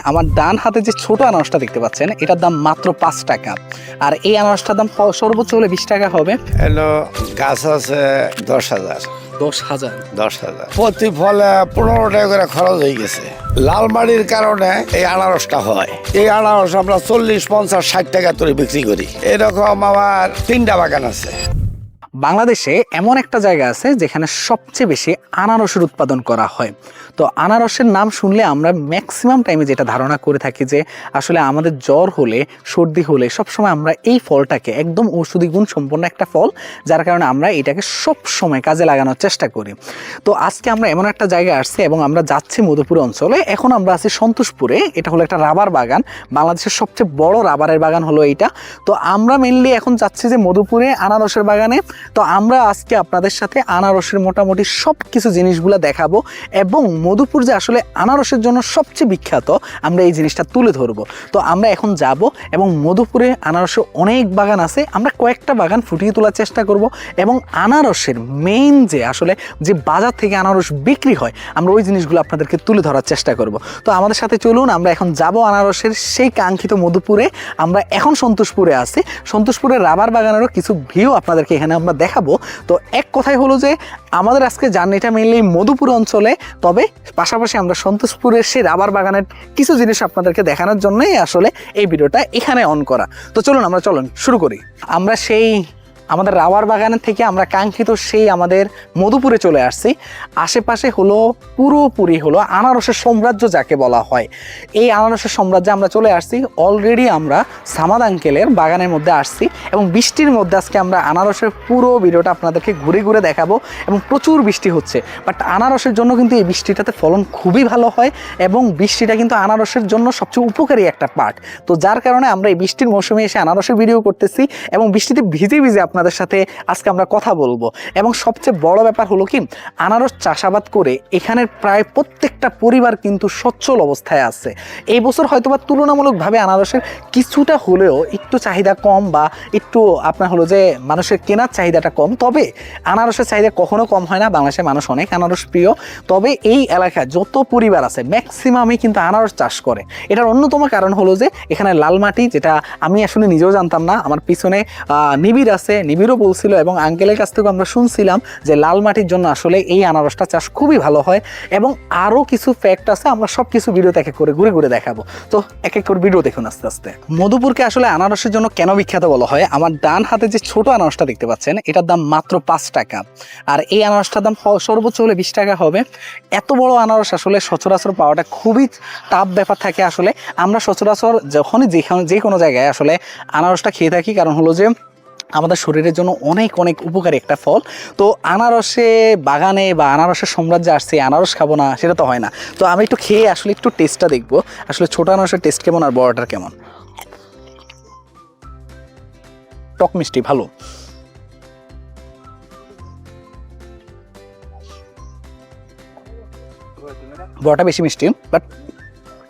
আমার ডান হাতে যে ছোট আনারসটা দেখতে পাচ্ছেন এটার দাম মাত্র ৫ টাকা, আর এই আনারসটার দাম সর্বোচ্চ হলে ২০ টাকা হবে। এলো গাছ আছে ১০,০০০। ১০,০০০। ১০,০০০ প্রতি ফলে ১৫ টাকা করে খরচ হয়ে গেছে। লাল মাটির কারণে এই আনারসটা হয়। এই আনারস আমরা ৪০, ৫০, ৬০ টাকা করে বিক্রি করি। এরকম আমার ৩টা বাগান আছে। বাংলাদেশে এমন একটা জায়গা আছে যেখানে সবচেয়ে বেশি আনারসের উৎপাদন করা হয়। তো আনারসের নাম শুনলে আমরা ম্যাক্সিমাম টাইমে যেটা ধারণা করে থাকি যে আসলে আমাদের জ্বর হলে, সর্দি হলে সবসময় আমরা এই ফলটাকে, একদম ঔষধি গুণ সম্পন্ন একটা ফল, যার কারণে আমরা এটাকে সব সময় কাজে লাগানোর চেষ্টা করি। তো আজকে আমরা এমন একটা জায়গায় আসছি এবং আমরা যাচ্ছি মধুপুর অঞ্চলে। এখন আমরা আছি সন্তোষপুরে। এটা হলো একটা রাবার বাগান, বাংলাদেশের সবচেয়ে বড় রাবারের বাগান হলো এইটা। তো আমরা মেনলি এখন যাচ্ছি যে মধুপুরে আনারসের বাগানে। তো আমরা আজকে আপনাদের সাথে আনারসের মোটামুটি সব কিছু জিনিসগুলো দেখাবো এবং মধুপুর যে আসলে আনারসের জন্য সবচেয়ে বিখ্যাত, আমরা এই জিনিসটা তুলে ধরবো। তো আমরা এখন যাব এবং মধুপুরে আনারসের অনেক বাগান আছে, আমরা কয়েকটা বাগান ফুটিয়ে তোলার চেষ্টা করব এবং আনারসের মেইন যে আসলে যে বাজার থেকে আনারস বিক্রি হয়, আমরা ওই জিনিসগুলো আপনাদেরকে তুলে ধরার চেষ্টা করব। তো আমাদের সাথে চলুন, আমরা এখন যাব আনারসের সেই কাঙ্ক্ষিত মধুপুরে। আমরা এখন সন্তোষপুরে আছি। সন্তোষপুরের রাবার বাগানেরও কিছু ভিউ আপনাদেরকে এখানে আমরা দেখাবো। তো এক কথাই হলো যে আমাদের আজকে জার্নিটা মেইনলি মধুপুর অঞ্চলে, তবে পাশাপাশি আমরা সন্তোষপুরের সেই রাবার বাগানের কিছু জিনিস আপনাদেরকে দেখানোর জন্যই আসলে এই ভিডিওটা এখানে অন করা। তো চলুন শুরু করি। আমরা সেই আমাদের রাবার বাগানের থেকে আমরা কাঙ্ক্ষিত সেই আমাদের মধুপুরে চলে আসছি। আশেপাশে হলো পুরোপুরি হলো আনারসের সাম্রাজ্য যাকে বলা হয়। এই আনারসের সাম্রাজ্যে আমরা চলে আসছি। অলরেডি আমরা সামাদ আঙ্কেলের বাগানের মধ্যে আসছি এবং বৃষ্টির মধ্যে আজকে আমরা আনারসের পুরো ভিডিওটা আপনাদেরকে ঘুরে ঘুরে দেখাবো এবং প্রচুর বৃষ্টি হচ্ছে। বাট আনারসের জন্য কিন্তু এই বৃষ্টিটাতে ফলন খুবই ভালো হয় এবং বৃষ্টিটা কিন্তু আনারসের জন্য সবচেয়ে উপকারী একটা পার্ট। তো যার কারণে আমরা এই বৃষ্টির মৌসুমে এসে আনারসের ভিডিও করতেছি এবং বৃষ্টিতে ভিজে ভিজে আপনাদের সাথে আজকে আমরা কথা বলবো। এবং সবচেয়ে বড় ব্যাপার হলো কি, আনারস চাষাবাদ করে এখানের প্রায় প্রত্যেকটা পরিবার কিন্তু সচ্ছল অবস্থায় আছে। এই বছর হয়তোবা তুলনামূলকভাবে আনারসের কিছুটা হলেও একটু চাহিদা কম, বা একটু আপনার হলো যে মানুষের কেনার চাহিদাটা কম, তবে আনারসের চাহিদা কখনো কম হয় না। বাংলাদেশের মানুষ অনেক আনারস প্রিয়। তবে এই এলাকায় যত পরিবার আছে ম্যাক্সিমামই কিন্তু আনারস চাষ করে। এটার অন্যতম কারণ হলো যে এখানে লাল মাটি, যেটা আমি আসলে নিজেও জানতাম না। আমার পিছনে নিবিড় আছে, নিবিড়ও বলছিল এবং আঙ্কেলের কাছ থেকে আমরা শুনছিলাম যে লাল মাটির জন্য আসলে এই আনারসটা চাষ খুবই ভালো হয়। এবং আরও কিছু ফ্যাক্ট আছে, আমরা সব কিছু ভিডিওতে এক এক করে ঘুরে ঘুরে দেখাবো। তো এক এক করে ভিডিও দেখুন আস্তে আস্তে। মধুপুরকে আসলে আনারসের জন্য কেন বিখ্যাত বলা হয়, আমার ডান হাতে যে ছোট আনারসটা দেখতে পাচ্ছেন এটার দাম মাত্র ৫ টাকা, আর এই আনারসটার দাম সর্বোচ্চ হলে ২০ টাকা হবে। এত বড় আনারস আসলে সচরাচর পাওয়াটা খুবই টাফ ব্যাপার থাকে। আসলে আমরা সচরাচর যখনই যে কোনো জায়গায় আসলে আনারসটা খেয়ে থাকি, কারণ হলো যে আমাদের শরীরের জন্য অনেক অনেক উপকারী একটা ফল। তো আনারসে বাগানে বা আনারসের সাম্রাজ্যে আসছে, আনারস খাবো না সেটা তো হয় না। তো আমি একটু খেয়ে আসলে একটু টেস্টটা দেখবো, আসলে ছোট আনারসের টেস্ট কেমন আর বড়টার কেমন। টক মিষ্টি ভালো। বড়টা বেশি মিষ্টি, বাট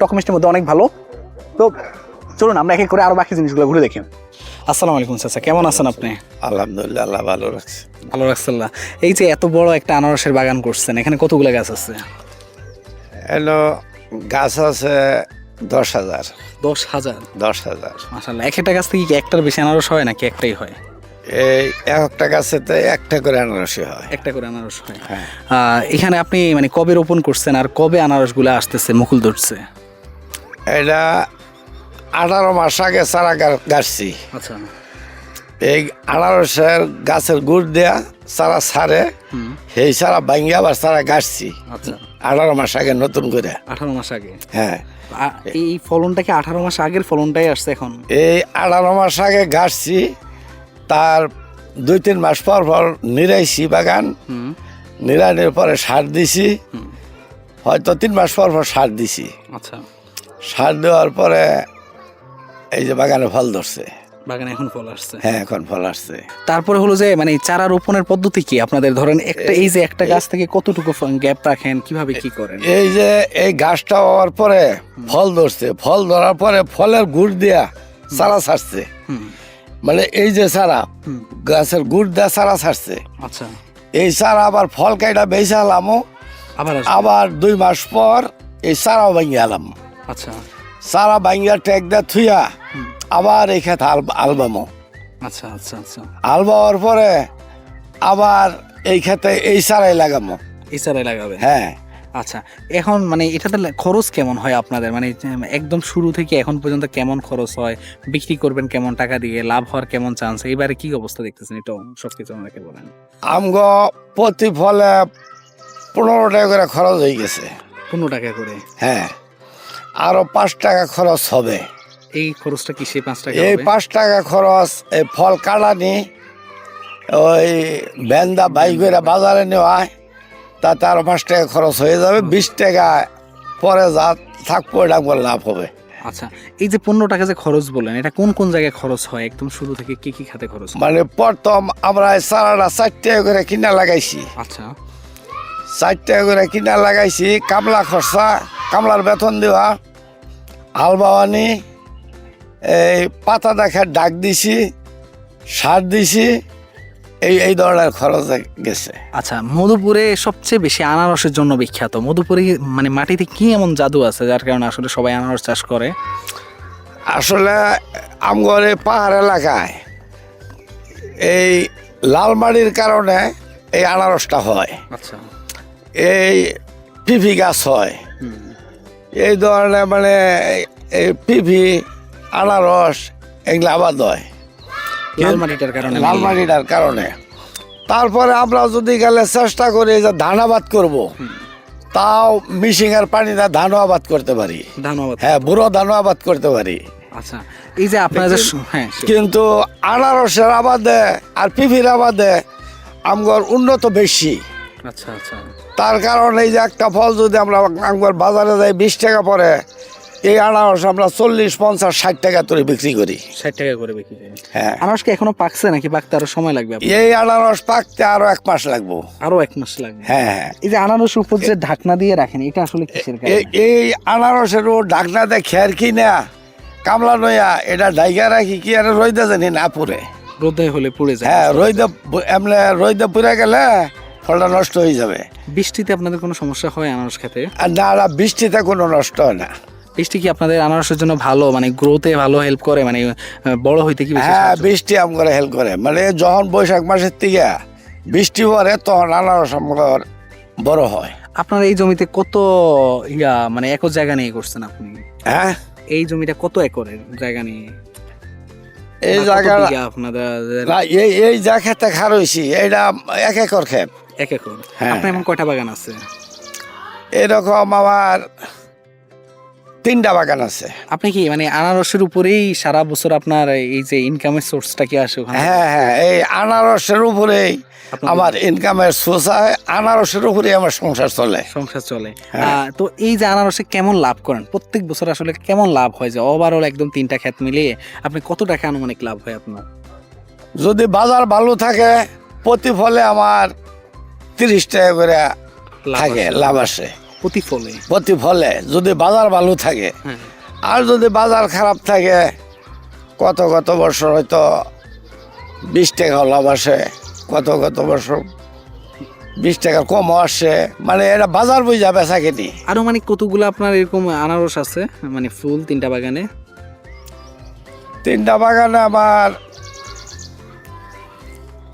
টক মিষ্টির মধ্যে অনেক ভালো। তো চলুন আমরা এক এক করে আরো বাকি জিনিসগুলো ঘুরে দেখি। আসসালামু আলাইকুম চাচা, কেমন আছেন আপনি? আলহামদুলিল্লাহ, আল্লাহ ভালো রাখছে। ভালো রাখছিল্লা। এই যে এত বড় একটা আনারসের বাগান করছেন, এখানে কতগুলো গাছ আছে? এলো গাছ আছে ১০,০০০। ১০,০০০? ১০,০০০। মাশাআল্লাহ। এক একটা গাছ থেকে কি একটার বেশি আনারস হয় নাকি একটাই হয়? এই একটা গাছেতে একটা করে আনারসই হয়। একটা করে আনারস হয়। হ্যাঁ। এখানে আপনি মানে কবে রোপণ করছেন আর কবে আনারসগুলো আসতেছে, মুকুল ধরছে? এটা ১৮ মাস আগে চারা গাছছি। আচ্ছা। এই আনারসের গাছের গুড় দেয়া চারা ছাড়ে, সেই চারা ভাঙ্গি আবার চারা গাছছি। আচ্ছা। ১৮ মাস আগে নতুন করে। ১৮ মাস আগে? হ্যাঁ। এই ফলনটা কি ১৮ মাস আগের ফলনটাই আসছে এখন? এই ১৮ মাস আগে গাছছি, তার ২-৩ মাস পর পর নিরাইছি বাগান। নিরানোর পরে সার দিছি, হয়তো ৩ মাস পর পর সার দিছি। আচ্ছা। সার দেওয়ার পরে এই যে বাগানে ফল ধরছে। বাগানে এখন ফল আসছে? হ্যাঁ, এখন ফল আসছে। তারপরে হলো যে মানে চারা রোপণের পদ্ধতি কি আপনাদের? ধরেন একটা এই যে একটা গাছ থেকে কতটুকু গ্যাপ রাখেন, কিভাবে কি করেন? এই যে এই গাছটা হওয়ার পরে ফল ধরছে, ফল ধরার পরে ফলের গুড় দেয়া চারা ছাড়ছে। মানে এই যে চারা, গাছের গুড় দেয়া চারা ছাড়ছে। আচ্ছা। এই চারা আবার ফল কাইটা বেঁচে আলামও, আবার আবার ২ মাস পর এই চারাও ভেঙে আলাম। আচ্ছা। সারা বাঙ্গা ট্যাগ দা থুইয়া আবার এই খেতে আলবামো। আচ্ছা আচ্ছা আচ্ছা, আলবাওয়ার পরে আবার এই খেতে এই সারাই লাগামো। এছাড়াই লাগাবে। হ্যাঁ, আচ্ছা, এখন মানে এটাতে খরচ কেমন হয় আপনাদের, মানে একদম শুরু থেকে এখন পর্যন্ত কেমন খরচ হয়, বিক্রি করবেন কেমন টাকা দিয়ে, লাভ হওয়ার কেমন চান্স, এবারে কি অবস্থা দেখতেছেন একটু সবকিছু আমাকে বলেন। আমগো প্রতি ফলে 15 টাকা করে খরচ হয়ে গেছে। 15 টাকা করে? হ্যাঁ, আরো 5 টাকা খরচ হবে। এই খরচটা কি সেই 5 টাকা এই হবে? 5 টাকা খরচ এই ফল কাটানি, ওই ভ্যানদা বাইক করে বাজারে নেওয়া, তাতে আরো 5 টাকা খরচ হয়ে যাবে। 20 টাকা পরে যা থাকবো এটা আমার লাভ হবে। আচ্ছা, এই যে 15 টাকা যে খরচ বললেন, এটা কোন কোন জায়গায় খরচ হয়, একদম শুরু থেকে কি কি খাতে খরচ হয়? মানে প্রথম আমরা এই চারাটা 4 টাকা করে কিনা লাগাইছি। আচ্ছা, 4 টাকা করে কিনা লাগাইছি, কামলা খরচা, কামলার বেতন দেওয়া, হাল বাওয়ানি, এই পাতা দেখার ডাক দিছি, সার দিছি, এই ধরনের খরচ গেছে। আচ্ছা, মধুপুরে সবচেয়ে বেশি আনারসের জন্য বিখ্যাত। মধুপুরে মানে মাটিতে কি এমন জাদু আছে যার কারণে আসলে সবাই আনারস চাষ করে? আসলে আমগর এই পাহাড় এলাকায় এই লাল মাটির কারণে এই আনারসটা হয়। আচ্ছা, এই পিপি গাছ হয়, এই ধরনের মানে এই পিপি আনারস এগুলো আবাদ হয় লাল মাটিটার কারণে। লাল মাটিটার কারণে। তারপরে আমরা যদি গেলে চেষ্টা করি যে ধান আবাদ করব, তাও মিশিংয়ের পানিতে ধানও আবাদ করতে পারি। ধন্যবাদ। হ্যাঁ, বুড়ো ধানও আবাদ করতে পারি। আচ্ছা, এই যে আপনারা যে হ্যাঁ কিন্তু আনারসের আবাদে আর পিপির আবাদে আমগর উন্নত বেশি। আচ্ছা আচ্ছা, তার কারণে এই যে একটা ফল যদি আমরা আমগর বাজারে যাই 20 টাকা পরে, এই আনারস আমরা 40, 50, 60 টাকা করে বিক্রি করি। 60 টাকা করে বিক্রি করেন? হ্যাঁ। আনারস কি এখনো পাকছে নাকি পাকতে আরো সময় লাগবে আপনার? এই আনারস পাকতে আরো 1 মাস লাগবো। আরো 1 মাস লাগবে? হ্যাঁ হ্যাঁ। এই যে আনারস উপর যে ঢাকনা দিয়ে রাখেন, এটা আসলে কিসের কারণে? এই আনারসের ঢাকনাতে খের কিনা কামলা নয়া এটা ঢাইকা রাখি কি আর রইদা জানি না পুরে। রোদে হলে পুড়ে যায়? হ্যাঁ, রইদা পুড়ে গেলে ফলটা নষ্ট হয়ে যাবে। বৃষ্টিতে আপনাদের কোনো সমস্যা হয় আনারস খেতে? আর না, বৃষ্টিতে কোনো নষ্ট হয় না। বৃষ্টি কি আপনাদের আনারসের জন্য ভালো, মানে গ্রোথে ভালো হেল্প করে, মানে বড় হইতে কি বেশি হ্যাঁ, সাহায্য করে? বৃষ্টি আমগর হেল্প করে। মানে যখন বৈশাখ মাসের থেকে বৃষ্টি পড়ে তখন আনারস আমগর বড় হয়। আপনার এই জমিতে কত মানে একর জায়গা নিয়ে করছেন আপনি? হ্যাঁ, এই জমিটা কত একরের জায়গা নিয়ে? এই বা কত জায়গা বিঘা আপনাদের? না, এই যা খেতে খার হয়েছি এটা 1 একর ক্ষেত। 1 একর? হ্যাঁ। আপনার এমন কয়টা বাগান আছে? এরকম আমার 3টা বাগান আছে। আপনি কি মানে আনারসের উপরেই সারা বছর আপনার এই যে ইনকামের সোর্সটা কি আসে ওখানে? হ্যাঁ হ্যাঁ, এই আনারসের উপরেই আপনাদের- আমার ইনকামের সোর্স হয়, আনারসের উপরেই আমার সংসার চলে। সংসার চলে। হ্যাঁ। তো এই যে আনারসে কেমন লাভ করেন প্রত্যেক বছর, আসলে কেমন লাভ হয়, যে ওভারঅল একদম 3টা ক্ষেত মিলিয়ে আপনি কত টাকা আনুমানিক লাভ হয় আপনার? যদি বাজার ভালো থাকে প্রতি ফলে আমার 30 টাকা করে লাভ থাকে, আসে? লাভ আসে প্রতি ফলে? প্রতি ফলে যদি বাজার ভালো থাকে। হ্যাঁ। আর যদি বাজার খারাপ থাকে কত বছর হয়তো 20 টাকা লাভ আসে, কত বছর 20 টাকা কমও আসে। মানে এটা বাজার বুঝা বেচা কিনি। আনুমানিক কতগুলো আপনার এরকম আনারস আছে, মানে ফুল 3টা বাগানে? 3টা বাগানে আমার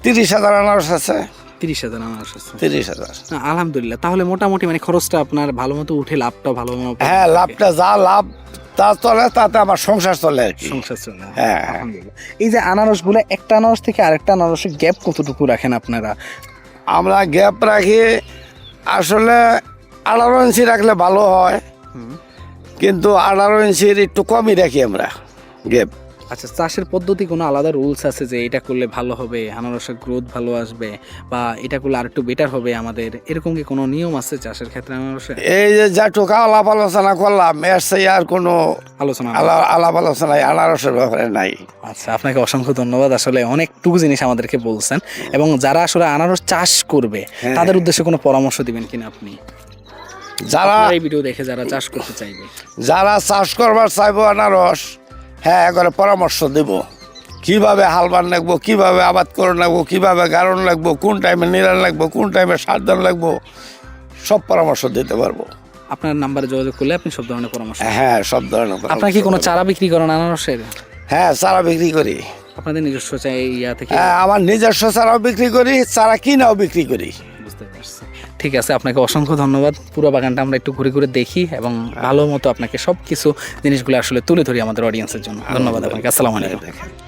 30,000 আনারস আছে। 30,000 আনারস আছে? 30,000। না, আলহামদুলিল্লাহ। তাহলে মোটামুটি মানে খরচটা আপনার ভালো মতো উঠে, লাভটা ভালো মতো? হ্যাঁ, লাভটা যা লাভ তা চলে, তাতে আমার সংসার চলে আর কি। সংসার চলে? হ্যাঁ। আলহামদুলিল্লাহ। এই যে আনারসগুলো, একটা আনারস থেকে আরেকটা আনারসের গ্যাপ কতটুকু রাখেন আপনারা? আমরা গ্যাপ রাখি আসলে 18 ইঞ্চি রাখলে ভালো হয়, কিন্তু 18 ইঞ্চির একটু কমই রাখি আমরা গ্যাপ। আচ্ছা, চাষের পদ্ধতি কোনো আলাদা রুলস আছে যে এটা করলে ভালো হবে, আনারসের গ্রোথ ভালো আসবে, বা এটা করলে আর একটু বেটার হবে আমাদের, এরকম কি কোনো নিয়ম আছে চাষের ক্ষেত্রে আনারসের? এই যে যেটুকু আলাপ আলোচনা করলাম এর চেয়ে আর কোনো আলোচনা? আলাপ আলোচনায় আনারসের ব্যাপারে নাই। আচ্ছা, আপনাকে অসংখ্য ধন্যবাদ। আসলে অনেকটুকু জিনিস আমাদেরকে বলছেন, এবং যারা আসলে আনারস চাষ করবে তাদের উদ্দেশ্যে কোনো পরামর্শ দিবেন কিনা আপনি? যারা এই ভিডিও দেখে যারা চাষ করতে চাইবে, যারা চাষ করবার চাইবো আনারস, হ্যাঁ একবারে পরামর্শ দেব কিভাবে হালবান লাগবো, কিভাবে আবাদ করে লাগবো, কিভাবে গাড়ন লাগবো, কোন টাইমে নিরান লাগবো, কোন টাইমে সার দান লাগবো, সব পরামর্শ দিতে পারবো। আপনার নাম্বারে যোগাযোগ করলে আপনি সব ধরনের পরামর্শ হ্যাঁ, সব ধরনের আপনার কি কোনো চারা বিক্রি করেন আনারসের? হ্যাঁ, চারা বিক্রি করি। আপনাদের নিজস্ব ইয়া থেকে? হ্যাঁ, আমার নিজস্ব চারাও বিক্রি করি, চারা কিনাও বিক্রি করি। বুঝতে পারছি। ঠিক আছে, আপনাকে অসংখ্য ধন্যবাদ। পুরো বাগানটা আমরা একটু ঘুরে ঘুরে দেখি এবং ভালো মতো আপনাকে সব কিছু জিনিসগুলো আসলে তুলে ধরি আমাদের অডিয়েন্সের জন্য। ধন্যবাদ আপনাকে। আসসালামু আলাইকুম। দেখেন।